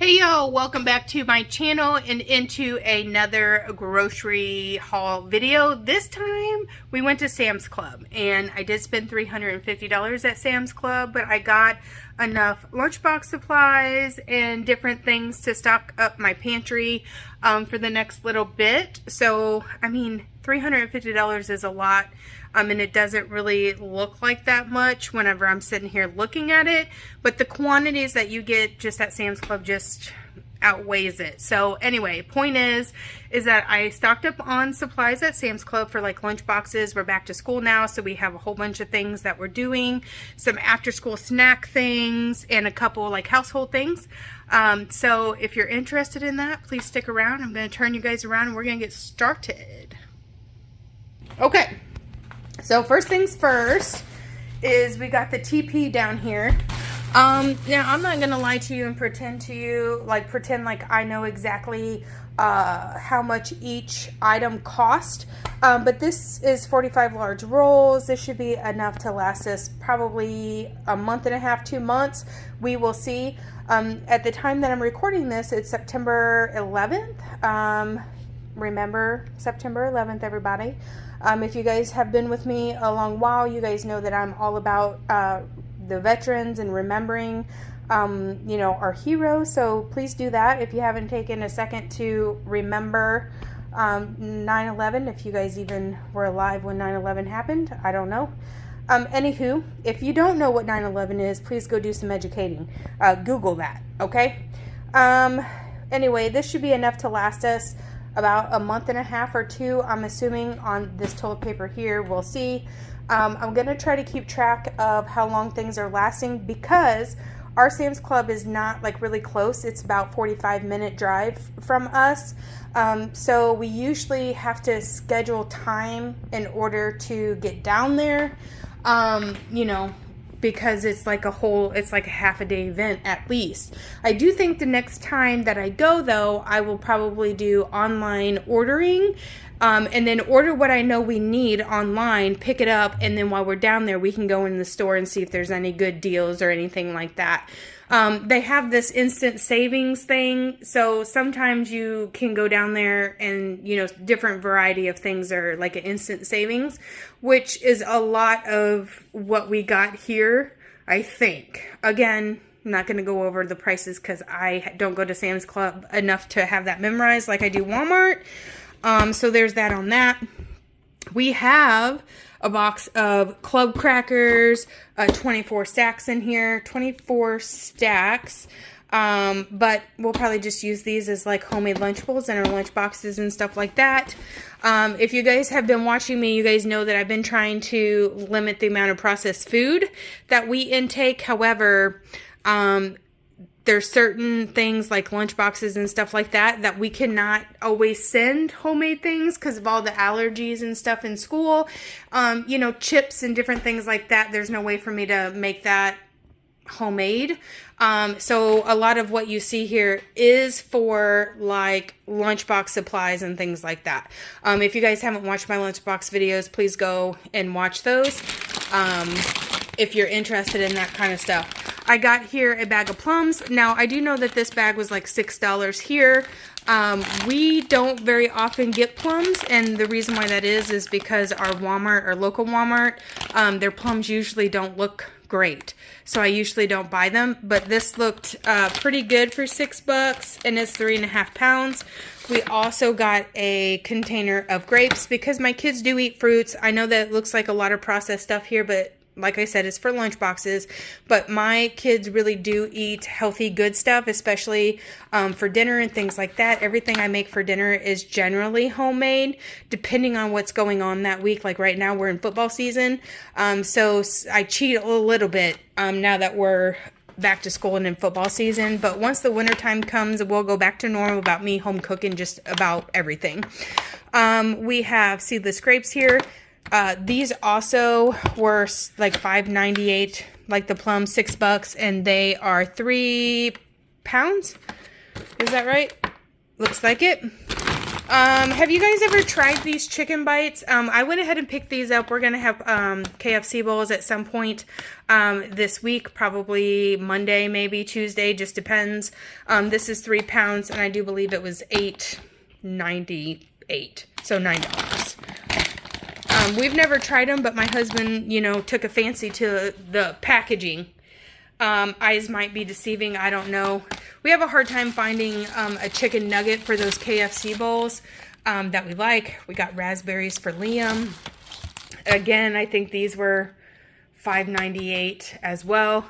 Hey y'all, welcome back to my channel and into another grocery haul video. This time we went to Sam's Club and I did spend $350 at Sam's Club, but I got enough lunchbox supplies and different things to stock up my pantry for the next little bit. So, I mean, $350 is a lot. And it doesn't really look like that much whenever I'm sitting here looking at it, but the quantities that you get just at Sam's Club just outweighs it. So anyway, point is that I stocked up on supplies at Sam's Club for like lunch boxes. We're back to school now, so we have a whole bunch of things that we're doing, some after school snack things and a couple like household things. So if you're interested in that, please stick around. I'm going to turn you guys around and we're going to get started. Okay. So first things first is we got the TP down here. Now I'm not gonna lie to you and pretend like I know exactly how much each item cost. But this is 45 large rolls. This should be enough to last us probably a month and a half, 2 months. We will see. At the time that I'm recording this, it's September 11th. Remember September 11th, everybody. If you guys have been with me a long while, you guys know that I'm all about the veterans and remembering, you know, our heroes. So please do that if you haven't taken a second to remember 9/11. If you guys even were alive when 9/11 happened, I don't know. Anywho, if you don't know what 9/11 is, please go do some educating. Google that, okay? Anyway, this should be enough to last us about a month and a half or two, I'm assuming, on this toilet paper here. We'll see. I'm going to try to keep track of how long things are lasting because our Sam's Club is not like really close. It's about 45-minute drive from us. So we usually have to schedule time in order to get down there, you know, because it's like a half a day event at least. I do think the next time that I go though, I will probably do online ordering, and then order what I know we need online, pick it up, and then while we're down there, we can go in the store and see if there's any good deals or anything like that. They have this instant savings thing, so sometimes you can go down there and, you know, different variety of things are like an instant savings, which is a lot of what we got here, I think. Again, I'm not going to go over the prices because I don't go to Sam's Club enough to have that memorized like I do Walmart. So there's that on that. We have a box of club crackers, 24 stacks in here, 24 stacks. But we'll probably just use these as like homemade Lunchables in our lunch boxes and stuff like that. If you guys have been watching me, you guys know that I've been trying to limit the amount of processed food that we intake. However, there's certain things like lunch boxes and stuff like that we cannot always send homemade things because of all the allergies and stuff in school. You know, chips and different things like that. There's no way for me to make that homemade. So a lot of what you see here is for like lunchbox supplies and things like that. If you guys haven't watched my lunchbox videos, please go and watch those. If you're interested in that kind of stuff. I got here a bag of plums. Now, I do know that this bag was like $6 here. We don't very often get plums, and the reason why that is because our Walmart, our local Walmart, their plums usually don't look great. So I usually don't buy them, but this looked pretty good for $6, and it's 3.5 pounds. We also got a container of grapes because my kids do eat fruits. I know that it looks like a lot of processed stuff here, but like I said, it's for lunch boxes, but my kids really do eat healthy, good stuff, especially for dinner and things like that. Everything I make for dinner is generally homemade, depending on what's going on that week. Like right now, we're in football season, so I cheat a little bit now that we're back to school and in football season. But once the winter time comes, we'll go back to normal about me home cooking just about everything. We have seedless grapes here. These also were like $5.98, like the plums, $6, and they are 3 pounds. Is that right? Looks like it. Have you guys ever tried these chicken bites? I went ahead and picked these up. We're going to have KFC bowls at some point this week, probably Monday, maybe Tuesday, just depends. This is 3 pounds, and I do believe it was $8.98, so $9. We've never tried them, but my husband, you know, took a fancy to the packaging. Eyes might be deceiving, I don't know. We have a hard time finding a chicken nugget for those KFC bowls that we like. We got raspberries for Liam. Again, I think these were $5.98 as well.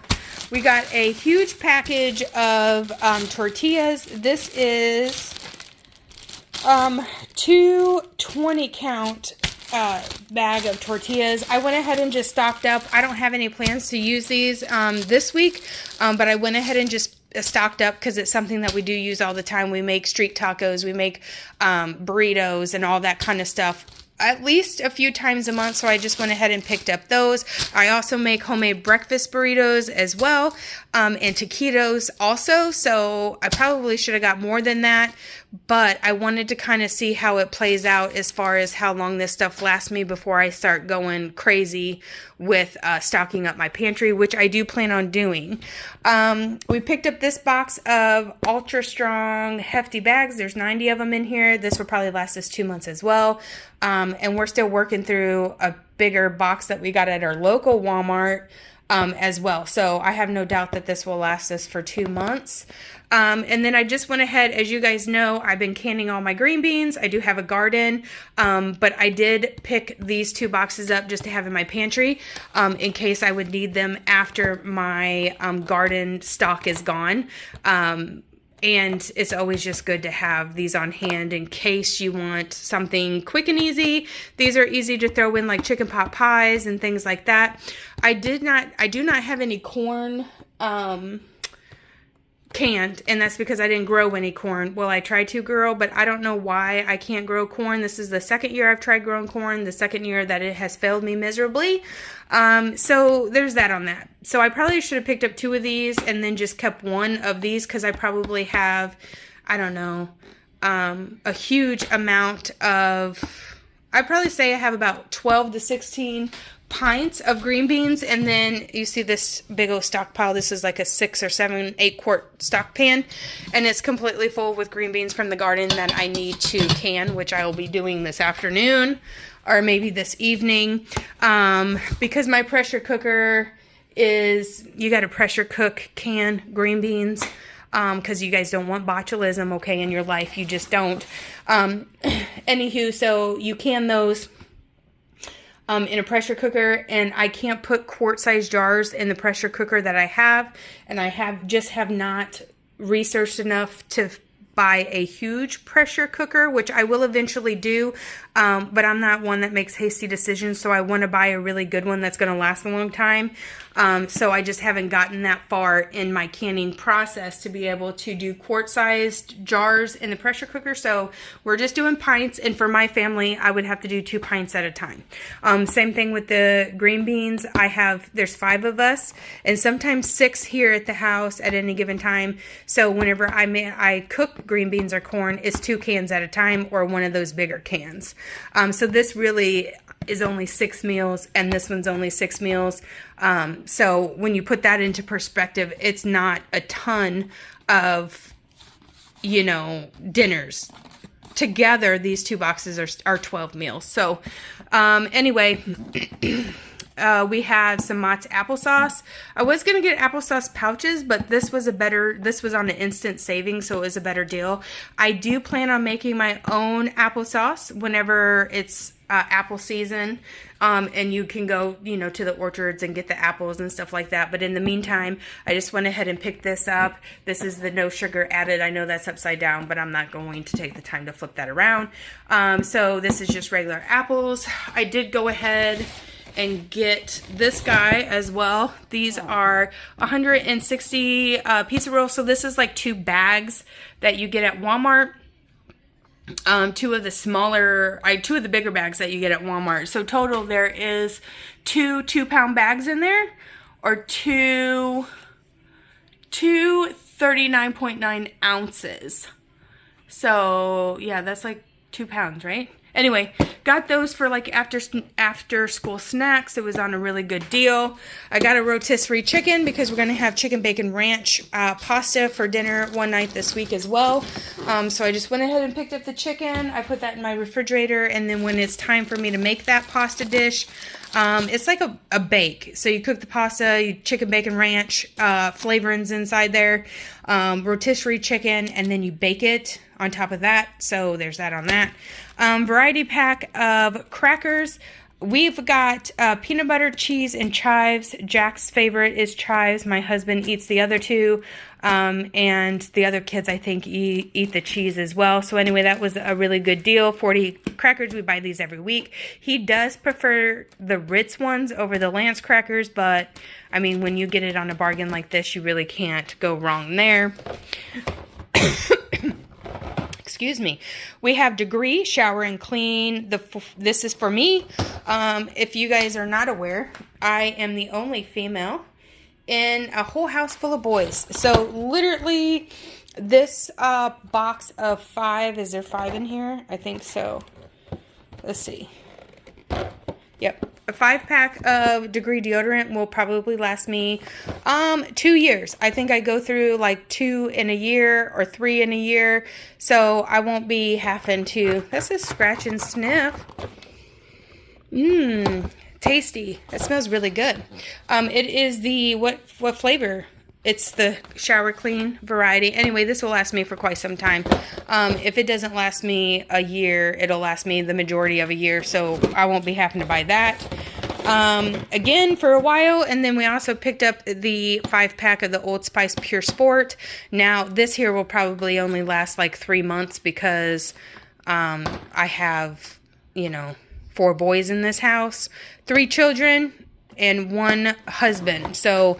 We got a huge package of tortillas. This is 2 20-count bag of tortillas. I went ahead and just stocked up. I don't have any plans to use these this week, but I went ahead and just stocked up because it's something that we do use all the time. We make street tacos, we make burritos and all that kind of stuff at least a few times a month, so I just went ahead and picked up those. I also make homemade breakfast burritos as well, and taquitos also, so I probably should have got more than that, but I wanted to kind of see how it plays out as far as how long this stuff lasts me before I start going crazy with stocking up my pantry, which I do plan on doing. We picked up this box of ultra strong hefty bags. There's 90 of them in here. This will probably last us 2 months as well. And we're still working through a bigger box that we got at our local Walmart as well. So I have no doubt that this will last us for 2 months. And then I just went ahead, as you guys know, I've been canning all my green beans. I do have a garden, but I did pick these 2 boxes up just to have in my pantry in case I would need them after my garden stock is gone. And it's always just good to have these on hand in case you want something quick and easy. These are easy to throw in like chicken pot pies and things like that. I do not have any corn canned, and that's because I didn't grow any corn. Well, I tried to grow, but I don't know why I can't grow corn. This is the second year I've tried growing corn, the second year that it has failed me miserably. So there's that on that. So I probably should have picked up 2 of these and then just kept 1 of these because I probably have, I don't know, a huge amount of, I'd probably say I have about 12 to 16 pints of green beans, and then you see this big old stockpile. This is like a 6 or 7, 8 quart stock pan, and it's completely full with green beans from the garden that I need to can, which I will be doing this afternoon or maybe this evening, because my pressure cooker is, you got to pressure cook can green beans, because you guys don't want botulism, okay, in your life. You just don't. Anywho, so you can those in a pressure cooker, and I can't put quart-sized jars in the pressure cooker that I have, and I have not researched enough to buy a huge pressure cooker, which I will eventually do, but I'm not one that makes hasty decisions, so I want to buy a really good one that's going to last a long time. So I just haven't gotten that far in my canning process to be able to do quart-sized jars in the pressure cooker. So we're just doing pints, and for my family, I would have to do 2 pints at a time. Same thing with the green beans. There's 5 of us, and sometimes 6 here at the house at any given time. So whenever I cook green beans or corn, it's 2 cans at a time, or one of those bigger cans. So this really is only 6 meals, and this one's only 6 meals. So when you put that into perspective, it's not a ton of, dinners. Together, these 2 boxes are 12 meals. So anyway, we have some Mott's applesauce. I was going to get applesauce pouches, but this was on an instant saving, so it was a better deal. I do plan on making my own applesauce whenever it's apple season, and you can go, to the orchards and get the apples and stuff like that. But in the meantime, I just went ahead and picked this up. This is the no sugar added. I know that's upside down, but I'm not going to take the time to flip that around. So this is just regular apples. I did go ahead and get this guy as well. These are 160 pizza rolls. So this is like 2 bags that you get at Walmart. 2 of the bigger bags that you get at Walmart. So total there is 2 2-pound bags in there, or 2 39.9 ounces. So yeah, that's like 2 pounds, right? Anyway, got those for like after school snacks. It was on a really good deal. I got a rotisserie chicken because we're going to have chicken bacon ranch pasta for dinner one night this week as well. So I just went ahead and picked up the chicken. I put that in my refrigerator, and then when it's time for me to make that pasta dish, it's like a bake. So you cook the pasta, you chicken bacon ranch, flavorings inside there, rotisserie chicken, and then you bake it on top of that. So there's that on that. Variety pack of crackers. We've got peanut butter, cheese, and chives. Jack's favorite is chives. My husband eats the other two. And the other kids, I think, eat the cheese as well. So anyway, that was a really good deal. 40 crackers. We buy these every week. He does prefer the Ritz ones over the Lance crackers, but I mean, when you get it on a bargain like this, you really can't go wrong there. Excuse me. We have Degree Shower and Clean. This is for me. If you guys are not aware, I am the only female in a whole house full of boys. So literally this box of 5, is there 5 in here? I think so. Let's see. Yep. A 5-pack of Degree deodorant will probably last me 2 years. I think I go through like 2 in a year or 3 in a year. So I won't be having to... That's a scratch and sniff. Tasty. That smells really good. It is the... What flavor? It's the shower clean variety. Anyway, this will last me for quite some time. If it doesn't last me a year, it'll last me the majority of a year. So I won't be having to buy that again for a while. And then we also picked up the 5-pack of the Old Spice Pure Sport. Now, this here will probably only last like 3 months because I have, 4 boys in this house, 3 children, and 1 husband. So,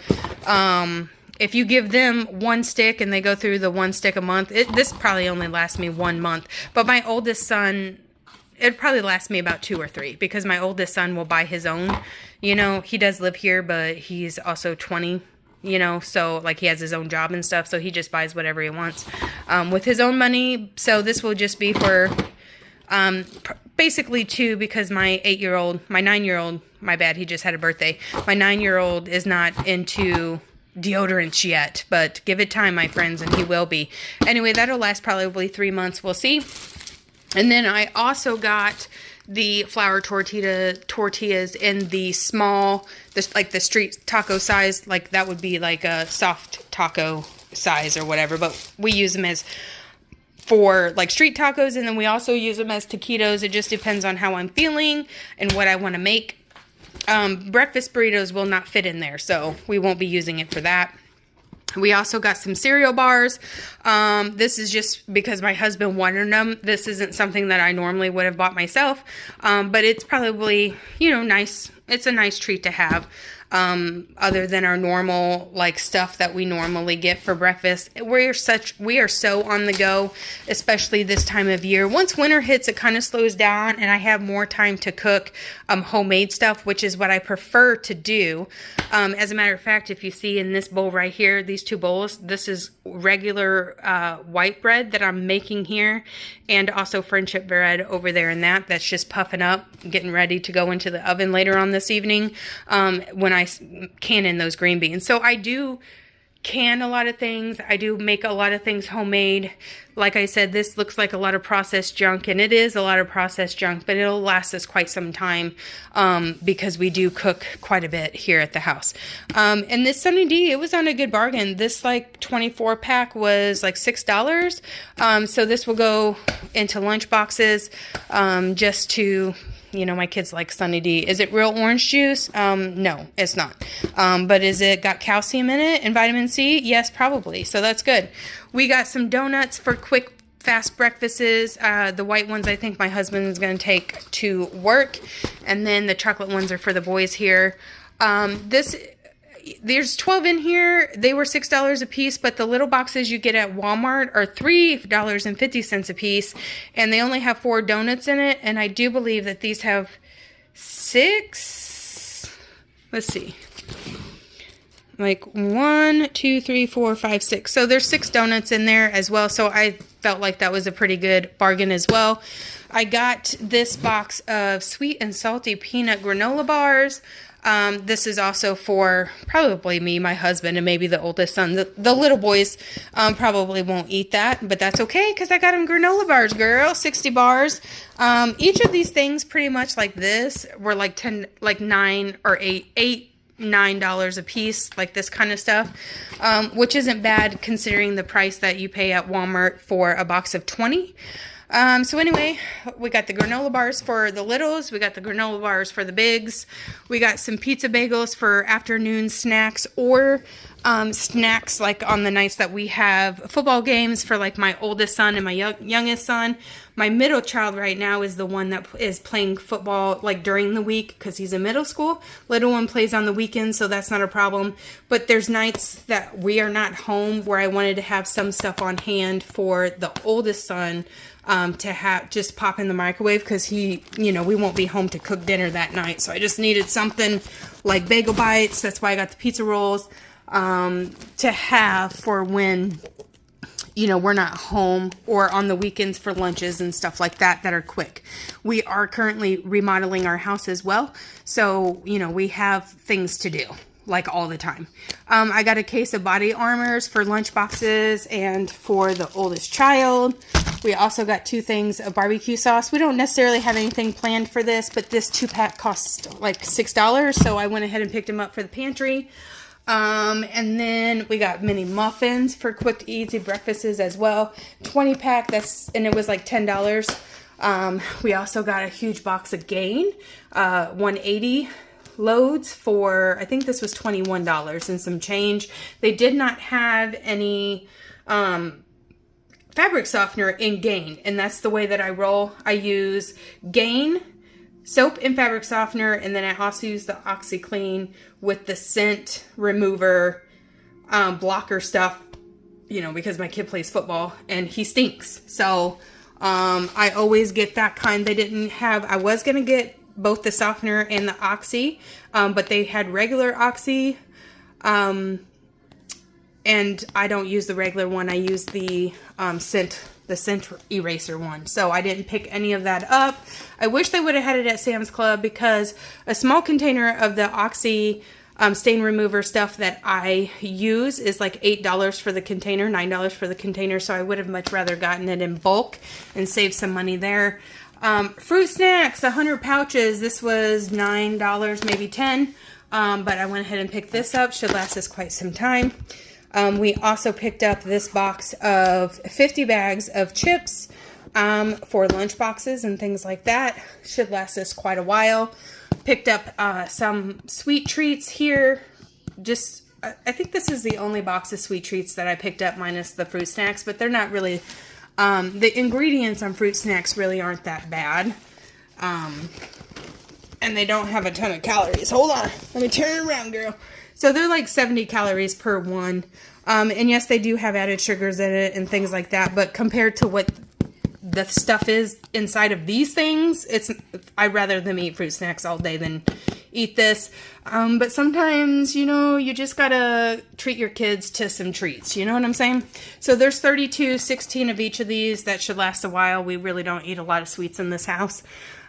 if you give them 1 stick and they go through the 1 stick a month, this probably only lasts me 1 month. But my oldest son, it'd probably last me about 2 or 3 because my oldest son will buy his own. He does live here, but he's also 20, so like he has his own job and stuff. So he just buys whatever he wants with his own money. So this will just be for basically 2 because my 9-year-old, my bad, he just had a birthday. My 9-year-old is not into deodorants yet, but give it time, my friends, and he will be. Anyway, that'll last probably 3 months. We'll see. And then I also got the flour tortillas in the small, like the street taco size. Like that would be like a soft taco size or whatever, but we use them as for like street tacos, and then we also use them as taquitos. It just depends on how I'm feeling and what I want to make. Breakfast burritos will not fit in there, so we won't be using it for that. We also got some cereal bars. This is just because my husband wanted them. This isn't something that I normally would have bought myself, but it's probably, nice. It's a nice treat to have. Other than our normal like stuff that we normally get for breakfast. We are so on the go, especially this time of year. Once winter hits, it kind of slows down and I have more time to cook homemade stuff, which is what I prefer to do. As a matter of fact, if you see in this bowl right here, these 2 bowls, this is regular white bread that I'm making here, and also friendship bread over there, and that's just puffing up, getting ready to go into the oven later on this evening when I can in those green beans. So I do can a lot of things. I do make a lot of things homemade. Like I said, this looks like a lot of processed junk, and it is a lot of processed junk, but it'll last us quite some time because we do cook quite a bit here at the house. And this Sunny D, it was on a good bargain. This like 24-pack was like $6. So this will go into lunch boxes just to... my kids like Sunny D. Is it real orange juice? No, it's not. But is it got calcium in it and vitamin C? Yes, probably. So that's good. We got some donuts for quick, fast breakfasts. The white ones I think my husband is going to take to work. And then the chocolate ones are for the boys here. There's 12 in here. They were $6 a piece, but the little boxes you get at Walmart are $3.50 a piece, and they only have 4 donuts in it, and I do believe that these have 6. Let's see. like 1, 2, 3, 4, 5, 6. So there's 6 donuts in there as well. So I felt like that was a pretty good bargain as well. I got this box of sweet and salty peanut granola bars. This is also for probably me, my husband, and maybe the oldest son. The little boys probably won't eat that, but that's okay because I got them granola bars, girl. 60 bars. Each of these things, pretty much like this, were like $9 or $9 a piece, like this kind of stuff, which isn't bad considering the price that you pay at Walmart for a box of 20. So anyway, we got the granola bars for the littles. We got the granola bars for the bigs. We got some pizza bagels for afternoon snacks or snacks like on the nights that we have football games for like my oldest son and my youngest son. My middle child right now is the one that is playing football like during the week because he's in middle school. Little one plays on the weekends, so that's not a problem. But there's nights that we are not home where I wanted to have some stuff on hand for the oldest son to have just pop in the microwave because he, we won't be home to cook dinner that night. So I just needed something like bagel bites. That's why I got the pizza rolls to have for when, we're not home or on the weekends for lunches and stuff like that are quick. We are currently remodeling our house as well. So, we have things to do. Like all the time. I got a case of body armors for lunch boxes and for the oldest child. We also got 2 things of barbecue sauce. We don't necessarily have anything planned for this, but this 2-pack costs like $6. So I went ahead and picked them up for the pantry. And then we got mini muffins for quick easy breakfasts as well. 20-pack, and it was like $10. We also got a huge box of Gain, 180 loads for, I think this was $21 and some change. They did not have any fabric softener in Gain, and that's the way that I roll. I use Gain soap and fabric softener, and then I also use the OxiClean with the scent remover blocker stuff, because my kid plays football and he stinks. So I always get that kind. They didn't have, I was going to get both the softener and the Oxy, but they had regular Oxy, and I don't use the regular one. I use the scent eraser one. So I didn't pick any of that up. I wish they would have had it at Sam's Club because a small container of the Oxy stain remover stuff that I use is like $8 for the container, $9 for the container. So I would have much rather gotten it in bulk and saved some money there. Fruit snacks, 100 pouches. This was $9, maybe 10. But I went ahead and picked this up. Should last us quite some time. We also picked up this box of 50 bags of chips for lunch boxes and things like that. Should last us quite a while. Picked up some sweet treats here. I think this is the only box of sweet treats that I picked up minus the fruit snacks, but they're not really, the ingredients on fruit snacks really aren't that bad. And they don't have a ton of calories. Hold on. Let me turn it around, girl. So they're like 70 calories per one. And yes, they do have added sugars in it and things like that. But compared to what the stuff is inside of these things, I'd rather them eat fruit snacks all day than eat this. But sometimes, you just gotta treat your kids to some treats. You know what I'm saying? So there's 16 of each of these. That should last a while. We really don't eat a lot of sweets in this house.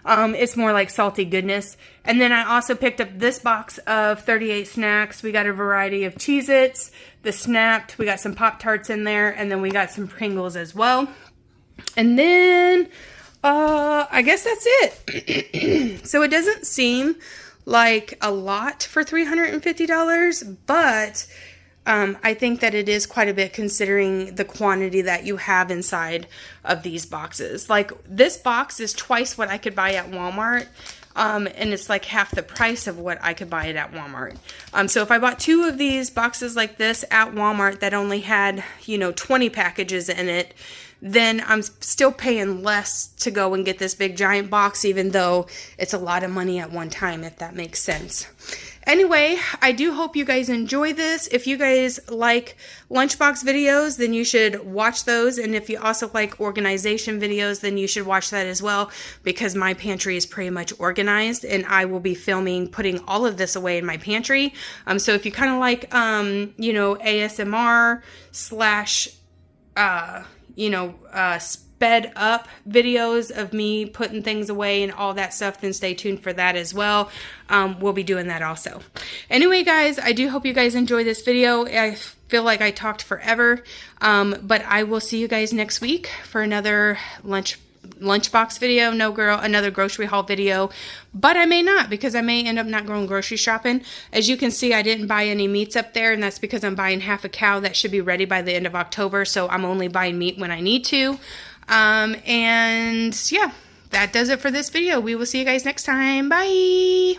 It's more like salty goodness. And then I also picked up this box of 38 snacks. We got a variety of Cheez-Its, the Snapped. We got some Pop-Tarts in there. And then we got some Pringles as well. And then, I guess that's it. So it doesn't seem like a lot for $350, but I think that it is quite a bit considering the quantity that you have inside of these boxes. Like this box is twice what I could buy at Walmart. And it's like half the price of what I could buy it at Walmart. So if I bought 2 of these boxes like this at Walmart that only had, 20 packages in it, then I'm still paying less to go and get this big giant box, even though it's a lot of money at one time, if that makes sense. Anyway, I do hope you guys enjoy this. If you guys like lunchbox videos, then you should watch those. And if you also like organization videos, then you should watch that as well, because my pantry is pretty much organized and I will be filming putting all of this away in my pantry. So if you kind of like, you know, ASMR slash, sped up videos of me putting things away and all that stuff, then stay tuned for that as well. We'll be doing that also. Anyway, guys, I do hope you guys enjoy this video. I feel like I talked forever, but I will see you guys next week for another lunchbox video. No, girl, another grocery haul video, but I may not, because I may end up not going grocery shopping. As you can see, I didn't buy any meats up there, and that's because I'm buying half a cow that should be ready by the end of October, so I'm only buying meat when I need to. And yeah, that does it for this video. We will see you guys next time. Bye.